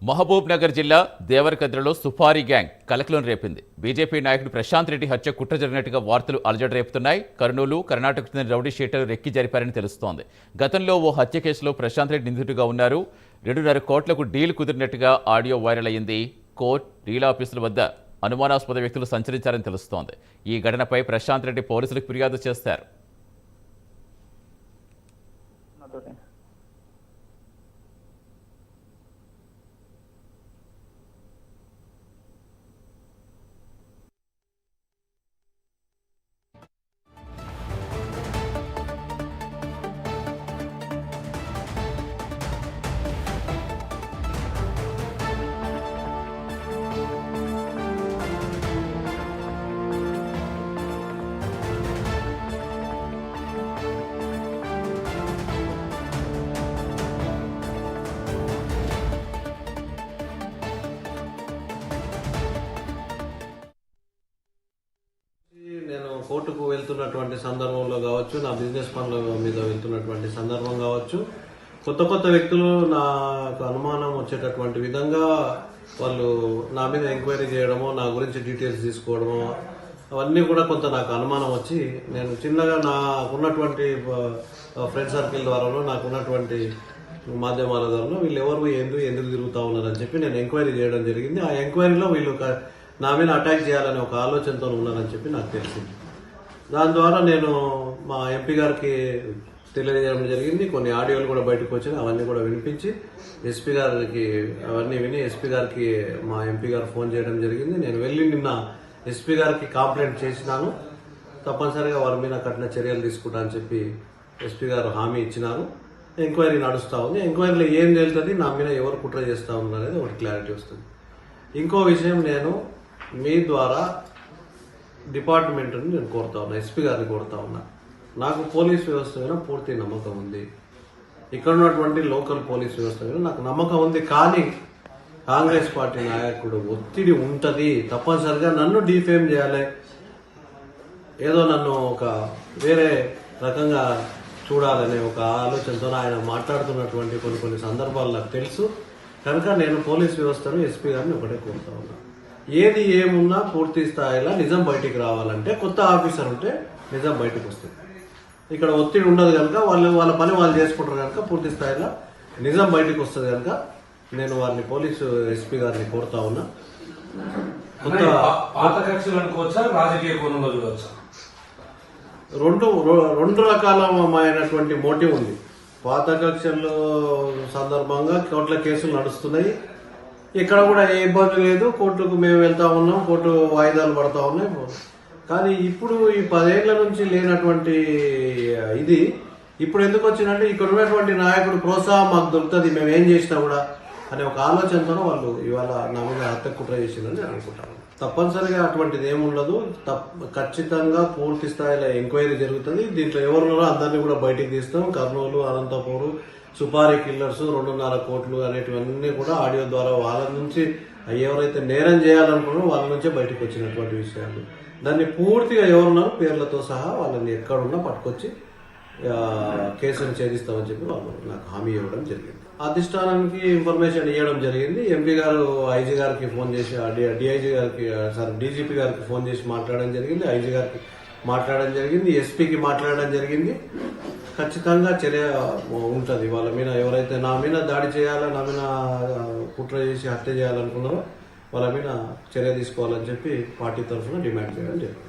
మహబూబ్ నగర్ జిల్లా దేవరకద్రలో సుపారీ గ్యాంగ్ కలకలం రేపింది. బీజేపీ నాయకుడు ప్రశాంత్ రెడ్డి హత్య కుట్ర జరిగినట్టుగా వార్తలు అలజడి రేపుతున్నాయి. కర్నూలు, కర్ణాటకకు చెందిన రౌడీ షీటర్లు రెక్కి జరిపారని తెలుస్తోంది. గతంలో ఓ హత్య కేసులో ప్రశాంత్ రెడ్డి నిందితుడిగా ఉన్నారు. 2.5 కోట్లకు డీల్ కుదిరినట్టుగా ఆడియో వైరల్ అయ్యింది. కోర్టు, డీల్ ఆఫీసుల వద్ద అనుమానాస్పద వ్యక్తులు సంచరించారని తెలుస్తోంది. ఈ ఘటనపై ప్రశాంత్ రెడ్డి పోలీసులకు ఫిర్యాదు చేశారు. నేను కోర్టుకు వెళ్తున్నటువంటి సందర్భంలో కావచ్చు, నా బిజినెస్ పనుల మీద వెళ్తున్నటువంటి సందర్భం కావచ్చు, కొత్త వ్యక్తులు నాకు అనుమానం వచ్చేటటువంటి విధంగా వాళ్ళు నా మీద ఎంక్వైరీ చేయడమో, నా గురించి డీటెయిల్స్ తీసుకోవడమో, అవన్నీ కూడా కొంత నాకు అనుమానం వచ్చి నేను చిన్నగా నాకున్నటువంటి ఫ్రెండ్ సర్కిల్ ద్వారానో, నాకున్నటువంటి మాధ్యమాల ద్వారానో వీళ్ళు ఎవరు ఎందుకు తిరుగుతా ఉన్నారని చెప్పి నేను ఎంక్వైరీ చేయడం జరిగింది. ఆ ఎంక్వైరీలో వీళ్ళు నా మీద అటాక్ చేయాలనే ఒక ఆలోచనతో ఉన్నారని చెప్పి నాకు తెలిసింది. దాని ద్వారా నేను మా ఎంపీ గారికి తెలియజేయడం జరిగింది. కొన్ని ఆడియోలు కూడా బయటకు వచ్చినాయి, అవన్నీ కూడా వినిపించి ఎస్పీ గారికి అవన్నీ విని ఎస్పీ గారికి మా ఎంపీ గారు ఫోన్ చేయడం జరిగింది. నేను వెళ్ళి నిన్న ఎస్పీ గారికి కంప్లైంట్ చేసినాను. తప్పనిసరిగా వారి మీద కఠిన చర్యలు తీసుకుంటా అని చెప్పి ఎస్పీ గారు హామీ ఇచ్చినారు. ఎంక్వైరీ నడుస్తూ ఉంది. ఎంక్వైరీలో ఏం తేలుతుంది, నా మీద ఎవరు కుట్ర చేస్తూ ఉన్నారు అనేది ఒకటి క్లారిటీ వస్తుంది. ఇంకో విషయం, నేను మీ ద్వారా డిపార్ట్మెంట్ని నేను కోరుతా ఉన్నా, ఎస్పీ గారిని కోరుతా ఉన్నా. నాకు పోలీస్ వ్యవస్థ మీద పూర్తి నమ్మకం ఉంది. ఇక్కడ ఉన్నటువంటి లోకల్ పోలీస్ వ్యవస్థ మీద నాకు నమ్మకం ఉంది. కానీ కాంగ్రెస్ పార్టీ నాయకుడు ఒత్తిడి ఉంటుంది, తప్పనిసరిగా నన్ను డిఫేమ్ చేయాలి, ఏదో నన్ను ఒక వేరే రకంగా చూడాలనే ఒక ఆలోచనతో ఆయన మాట్లాడుతున్నటువంటి కొన్ని సందర్భాలు నాకు తెలుసు. కనుక నేను పోలీస్ వ్యవస్థను, ఎస్పీ గారిని ఒకటే కోరుతా ఉన్నా. ఏది ఏమున్నా పూర్తి స్థాయిలో నిజం బయటికి రావాలంటే కొత్త ఆఫీసర్ ఉంటే నిజం బయటకు వస్తుంది. ఇక్కడ ఒత్తిడి ఉండదు కనుక వాళ్ళ పని వాళ్ళు చేసుకుంటారు కనుక పూర్తి స్థాయిలో నిజం బయటకు వస్తుంది కనుక నేను వారిని పోలీసు ఎస్పీ గారిని కోరుతా ఉన్నా. రెండు రకాలమైనటువంటి మోటివ్ ఉంది. పాత కక్షల సందర్భంగా కోర్టుల కేసులు నడుస్తున్నాయి. ఇక్కడ కూడా ఏ ఇబ్బంది లేదు, కోర్టుకు మేము వెళ్తా ఉన్నాం, కోర్టు వాయిదాలు పడతా ఉన్నాయి. కానీ ఇప్పుడు ఈ 10 ఏళ్ల నుంచి లేనటువంటి ఇది ఇప్పుడు ఎందుకు వచ్చిందంటే ఇక్కడ ఉన్నటువంటి నాయకుడు ప్రోత్సాహం మాకు దొరుకుతుంది, మేము ఏం చేసినా కూడా అనే ఒక ఆలోచనతో వాళ్ళు ఇవాళ నా మీద హత్య కుట్ర చేసిందని నేను అనుకుంటాను. తప్పనిసరిగా అటువంటిది ఏముండదు. ఖచ్చితంగా పూర్తి స్థాయిలో ఎంక్వైరీ జరుగుతుంది. దీంట్లో ఎవరున్నారో అందరినీ కూడా బయటికి తీస్తాం. కర్నూలు, అనంతపూర్ సుపారీ కిల్లర్స్, 2.5 కోట్లు అనేటివన్నీ కూడా ఆడియో ద్వారా వాళ్ళ నుంచి ఎవరైతే నేరం చేయాలనుకున్నారో వాళ్ళ నుంచే బయటకు వచ్చినటువంటి విషయాలు. దాన్ని పూర్తిగా ఎవరున్నారో పేర్లతో సహా వాళ్ళని ఎక్కడున్నా పట్టుకొచ్చి కేసును ఛేదిస్తామని చెప్పి వాళ్ళు నాకు హామీ ఇవ్వడం జరిగింది. అధిష్టానానికి ఇన్ఫర్మేషన్ ఇవ్వడం జరిగింది. ఎంపీ గారు ఐజీ గారికి ఫోన్ చేసి, డిఐజీ గారికి డీజీపీ గారికి ఫోన్ చేసి మాట్లాడడం జరిగింది. ఐజీ గారికి మాట్లాడడం జరిగింది. ఎస్పీకి మాట్లాడడం జరిగింది. ఖచ్చితంగా చర్య ఉంటుంది. వాళ్ళ మీద ఎవరైతే నా మీద దాడి చేయాలో, నా మీద కుట్ర చేసి హత్య చేయాలనుకున్నారో వాళ్ళ మీద చర్య తీసుకోవాలని చెప్పి పార్టీ తరఫున డిమాండ్ చేయడం జరిగింది.